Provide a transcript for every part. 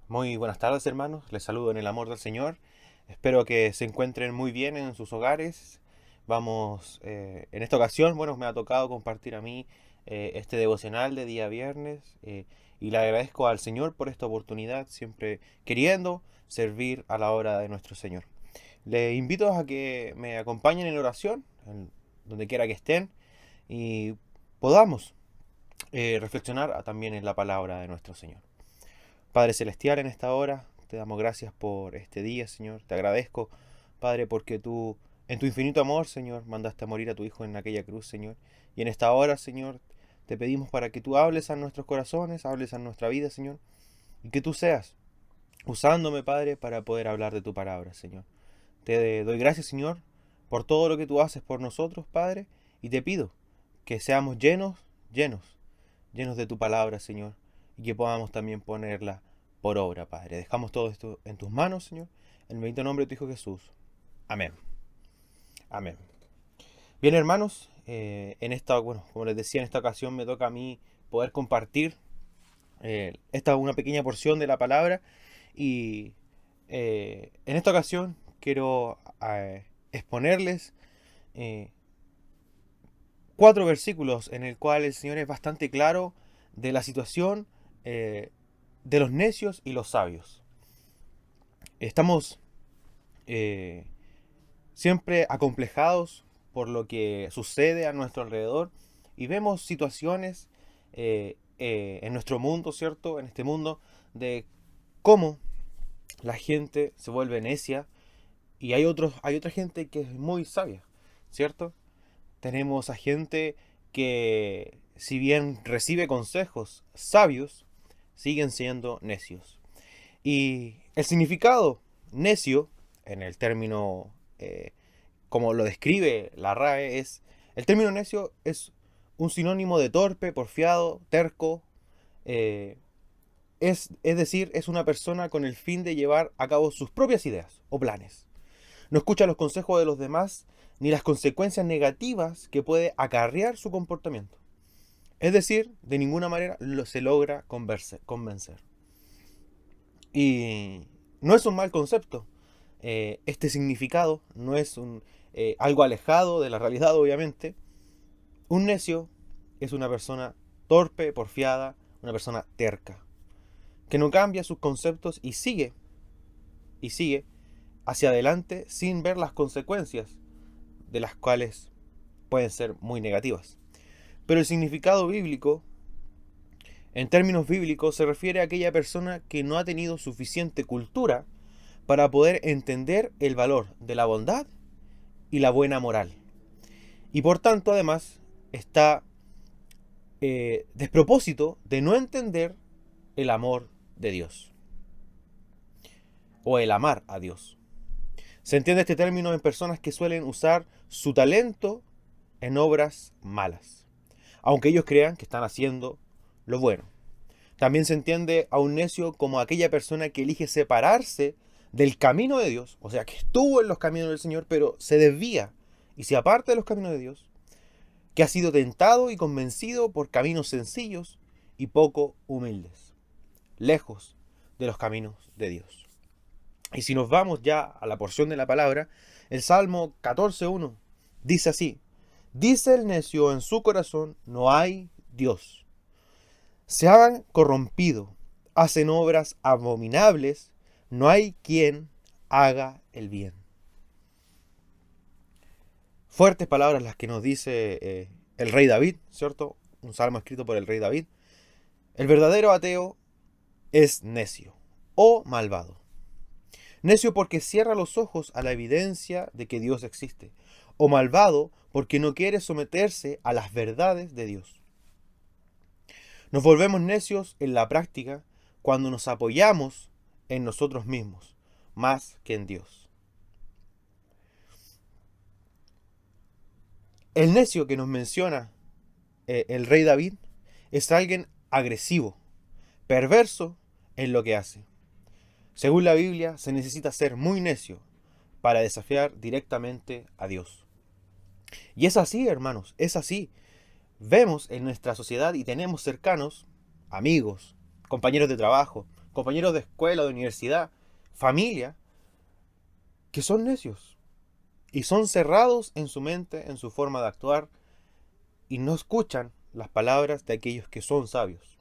Muy buenas tardes, hermanos. Les saludo en el amor del Señor. Espero que se encuentren muy bien en sus hogares. Vamos, en esta ocasión, bueno, me ha tocado compartir a mí este devocional de día viernes y le agradezco al Señor por esta oportunidad, siempre queriendo servir a la obra de nuestro Señor. Les invito a que me acompañen en oración, donde quiera que estén, y podamos reflexionar también en la palabra de nuestro Señor. Padre Celestial, en esta hora te damos gracias por este día, Señor. Te agradezco, Padre, porque tú, en tu infinito amor, Señor, mandaste a morir a tu Hijo en aquella cruz, Señor. Y en esta hora, Señor, te pedimos para que tú hables a nuestros corazones, hables a nuestra vida, Señor. Y que tú seas usándome, Padre, para poder hablar de tu palabra, Señor. Te doy gracias, Señor, por todo lo que tú haces por nosotros, Padre. Y te pido que seamos llenos llenos de tu palabra, Señor, y que podamos también ponerla por obra, Padre. Dejamos todo esto en tus manos, Señor, en el bendito nombre de tu Hijo Jesús. Amén. Amén. Bien, hermanos, bueno, como les decía, en esta ocasión me toca a mí poder compartir esta una pequeña porción de la palabra y en esta ocasión quiero exponerles eh, 4 versículos en el cual el Señor es bastante claro de la situación eh, de los necios y los sabios. Estamos eh, siempre acomplejados por lo que sucede a nuestro alrededor y vemos situaciones en nuestro mundo, ¿cierto? En este mundo, de cómo la gente se vuelve necia y hay otra gente que es muy sabia, ¿cierto? Tenemos a gente que, si bien recibe consejos sabios, siguen siendo necios. Y el significado necio, en el término como lo describe la RAE, el término necio es un sinónimo de torpe, porfiado, terco, eh, es decir, es una persona con el fin de llevar a cabo sus propias ideas o planes. No escucha los consejos de los demás ni las consecuencias negativas que puede acarrear su comportamiento. Es decir, de ninguna manera se logra convencer. Y no es un mal concepto. Este significado no es algo alejado de la realidad, obviamente. Un necio es una persona torpe, porfiada, una persona terca, que no cambia sus conceptos y sigue hacia adelante sin ver las consecuencias de las cuales pueden ser muy negativas. Pero el significado bíblico, en términos bíblicos, se refiere a aquella persona que no ha tenido suficiente cultura para poder entender el valor de la bondad y la buena moral. Y por tanto, además, está despropósito de no entender el amor de Dios o el amar a Dios. Se entiende este término en personas que suelen usar su talento en obras malas, aunque ellos crean que están haciendo lo bueno. También se entiende a un necio como aquella persona que elige separarse del camino de Dios, o sea, que estuvo en los caminos del Señor, pero se desvía y se aparta de los caminos de Dios, que ha sido tentado y convencido por caminos sencillos y poco humildes, lejos de los caminos de Dios. Y si nos vamos ya a la porción de la palabra, el Salmo 14.1 dice así: dice el necio en su corazón, no hay Dios. Se han corrompido, hacen obras abominables, no hay quien haga el bien. Fuertes palabras las que nos dice el rey David, ¿cierto? Un salmo escrito por el rey David. El verdadero ateo es necio o malvado. Necio porque cierra los ojos a la evidencia de que Dios existe, o malvado porque no quiere someterse a las verdades de Dios. Nos volvemos necios en la práctica cuando nos apoyamos en nosotros mismos, más que en Dios. El necio que nos menciona el rey David es alguien agresivo, perverso en lo que hace. Según la Biblia, se necesita ser muy necio para desafiar directamente a Dios. Y es así, hermanos, es así. Vemos en nuestra sociedad y tenemos cercanos, amigos, compañeros de trabajo, compañeros de escuela, de universidad, familia, que son necios y son cerrados en su mente, en su forma de actuar, y no escuchan las palabras de aquellos que son sabios.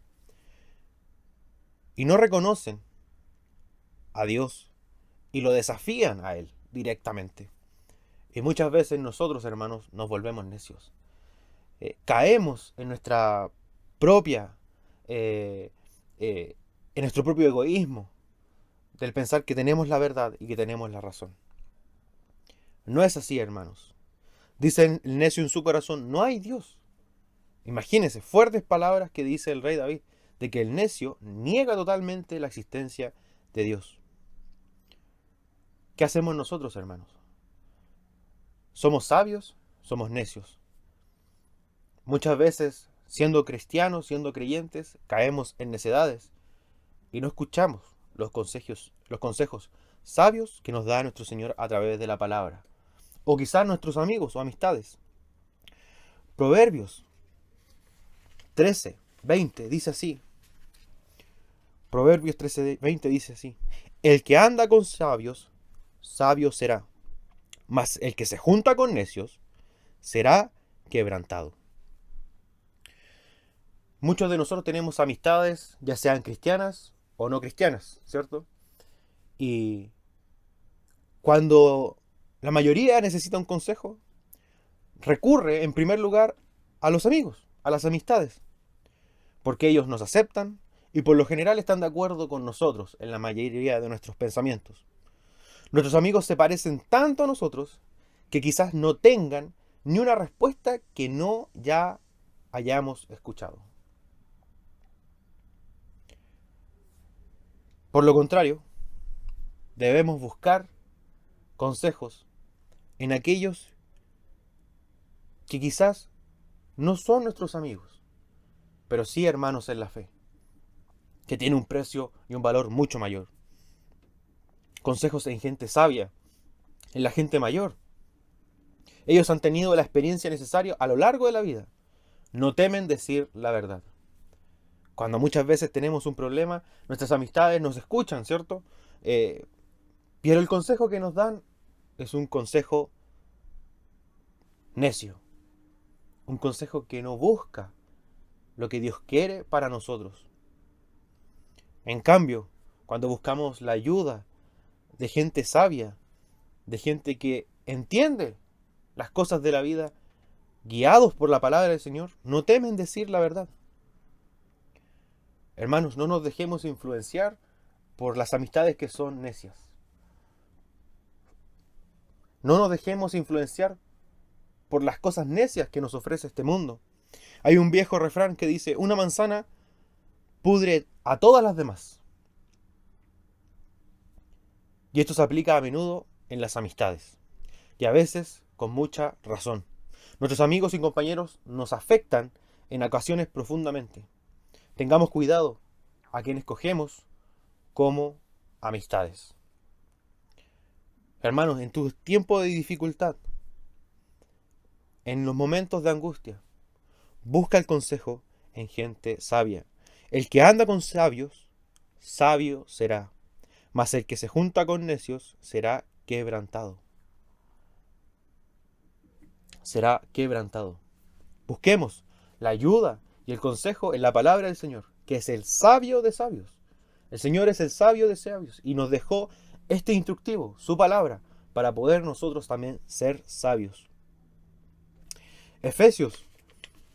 Y no reconocen a Dios y lo desafían a Él directamente. Y muchas veces nosotros, hermanos, nos volvemos necios. Caemos en nuestra propia, eh, eh, en nuestro propio egoísmo, del pensar que tenemos la verdad y que tenemos la razón. No es así, hermanos. Dice el necio en su corazón, no hay Dios. Imagínense, fuertes palabras que dice el rey David, de que el necio niega totalmente la existencia de Dios. ¿Qué hacemos nosotros, hermanos? ¿Somos sabios? ¿Somos necios? Muchas veces, siendo cristianos, siendo creyentes, caemos en necedades y no escuchamos los consejos sabios que nos da nuestro Señor a través de la palabra. O quizás nuestros amigos o amistades. Proverbios 13:20 dice así. Proverbios 13:20 dice así. El que anda con sabios, sabio será. Mas el que se junta con necios, será quebrantado. Muchos de nosotros tenemos amistades, ya sean cristianas o no cristianas, ¿cierto? Y cuando la mayoría necesita un consejo, recurre en primer lugar a los amigos, a las amistades, porque ellos nos aceptan y por lo general están de acuerdo con nosotros en la mayoría de nuestros pensamientos. Nuestros amigos se parecen tanto a nosotros que quizás no tengan ni una respuesta que no ya hayamos escuchado. Por lo contrario, debemos buscar consejos en aquellos que quizás no son nuestros amigos, pero sí hermanos en la fe, que tiene un precio y un valor mucho mayor. Consejos en gente sabia, en la gente mayor. Ellos han tenido la experiencia necesaria a lo largo de la vida. No temen decir la verdad. Cuando muchas veces tenemos un problema, nuestras amistades nos escuchan, ¿cierto? Pero el consejo que nos dan es un consejo necio. Un consejo que no busca lo que Dios quiere para nosotros. En cambio, cuando buscamos la ayuda de gente sabia, de gente que entiende las cosas de la vida, guiados por la palabra del Señor, no temen decir la verdad. Hermanos, no nos dejemos influenciar por las amistades que son necias. No nos dejemos influenciar por las cosas necias que nos ofrece este mundo. Hay un viejo refrán que dice, una manzana pudre a todas las demás. Y esto se aplica a menudo en las amistades. Y a veces con mucha razón. Nuestros amigos y compañeros nos afectan en ocasiones profundamente. Tengamos cuidado a quienes escogemos como amistades. Hermanos, en tu tiempo de dificultad, en los momentos de angustia, busca el consejo en gente sabia. El que anda con sabios, sabio será. Mas el que se junta con necios será quebrantado. Será quebrantado. Busquemos la ayuda y el consejo en la palabra del Señor, que es el sabio de sabios. El Señor es el sabio de sabios y nos dejó este instructivo, su palabra, para poder nosotros también ser sabios. Efesios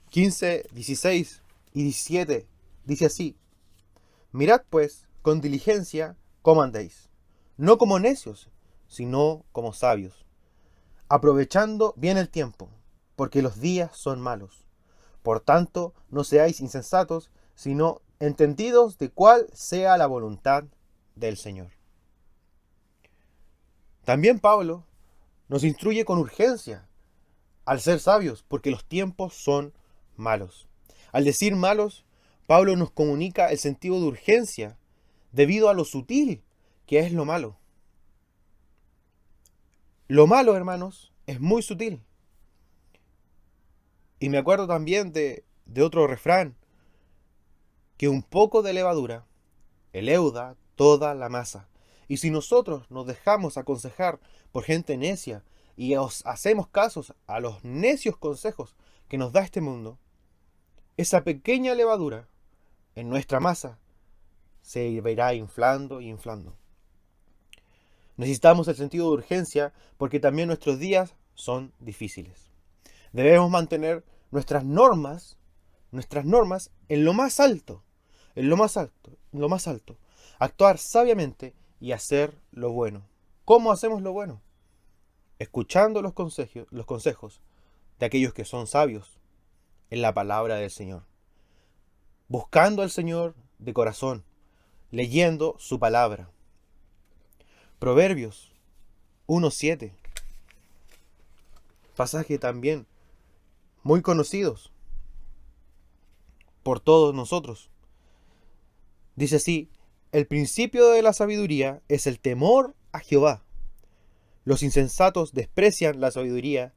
15, 16 y 17 dice así: mirad pues con diligencia cómo andéis, no como necios, sino como sabios, aprovechando bien el tiempo, porque los días son malos. Por tanto, no seáis insensatos, sino entendidos de cuál sea la voluntad del Señor. También Pablo nos instruye con urgencia al ser sabios, porque los tiempos son malos. Al decir malos, Pablo nos comunica el sentido de urgencia debido a lo sutil que es lo malo. Lo malo, hermanos, es muy sutil. Y me acuerdo también de otro refrán, que un poco de levadura eleuda toda la masa. Y si nosotros nos dejamos aconsejar por gente necia y hacemos casos a los necios consejos que nos da este mundo, esa pequeña levadura en nuestra masa se irá inflando y inflando. Necesitamos el sentido de urgencia porque también nuestros días son difíciles. Debemos mantener nuestras normas en lo más alto, en lo más alto, en lo más alto. Actuar sabiamente y hacer lo bueno. ¿Cómo hacemos lo bueno? Escuchando los consejos de aquellos que son sabios en la palabra del Señor. Buscando al Señor de corazón, leyendo su palabra. Proverbios 1:7. Pasaje también muy conocidos por todos nosotros. Dice así: el principio de la sabiduría es el temor a Jehová. Los insensatos desprecian la sabiduría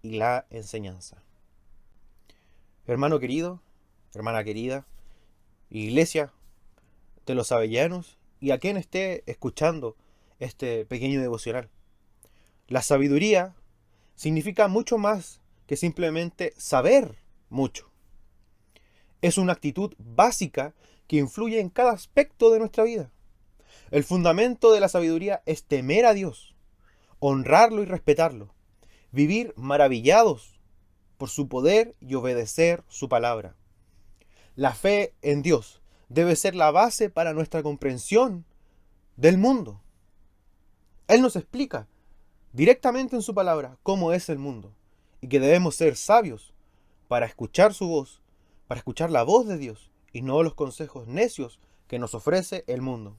y la enseñanza. Hermano querido, hermana querida, iglesia de los Avellanos y a quien esté escuchando este pequeño devocional. La sabiduría significa mucho más que simplemente saber mucho. Es una actitud básica que influye en cada aspecto de nuestra vida. El fundamento de la sabiduría es temer a Dios, honrarlo y respetarlo, vivir maravillados por su poder y obedecer su palabra. La fe en Dios debe ser la base para nuestra comprensión del mundo. Él nos explica directamente en su palabra cómo es el mundo y que debemos ser sabios para escuchar su voz, para escuchar la voz de Dios y no los consejos necios que nos ofrece el mundo.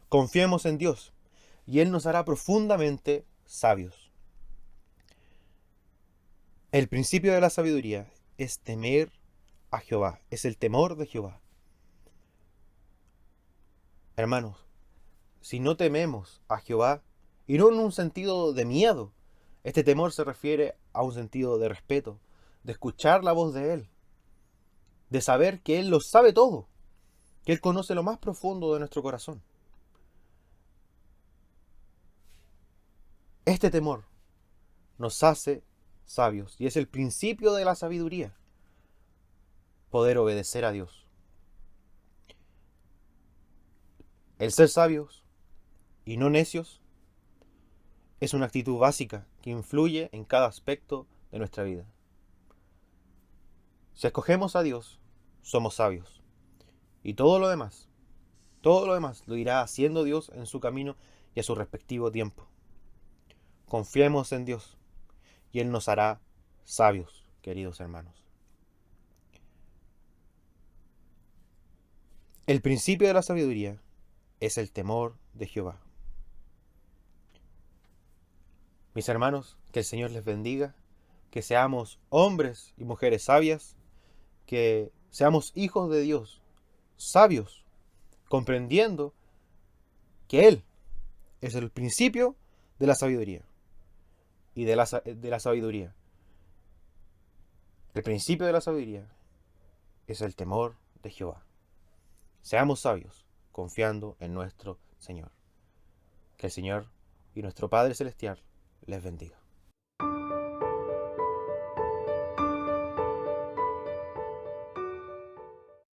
Confiemos en Dios y Él nos hará profundamente sabios. El principio de la sabiduría es temer a Jehová, es el temor de Jehová. Hermanos, si no tememos a Jehová, y no en un sentido de miedo, este temor se refiere a un sentido de respeto, de escuchar la voz de Él, de saber que Él lo sabe todo, que Él conoce lo más profundo de nuestro corazón. Este temor nos hace sabios y es el principio de la sabiduría, poder obedecer a Dios. El ser sabios y no necios es una actitud básica que influye en cada aspecto de nuestra vida. Si escogemos a Dios, somos sabios. Y todo lo demás lo irá haciendo Dios en su camino y a su respectivo tiempo. Confiemos en Dios y Él nos hará sabios, queridos hermanos. El principio de la sabiduría es el temor de Jehová. Mis hermanos, que el Señor les bendiga, que seamos hombres y mujeres sabias, que seamos hijos de Dios, sabios, comprendiendo que Él es el principio de la sabiduría. Y de la sabiduría. El principio de la sabiduría es el temor de Jehová. Seamos sabios, confiando en nuestro Señor. Que el Señor y nuestro Padre Celestial les bendiga.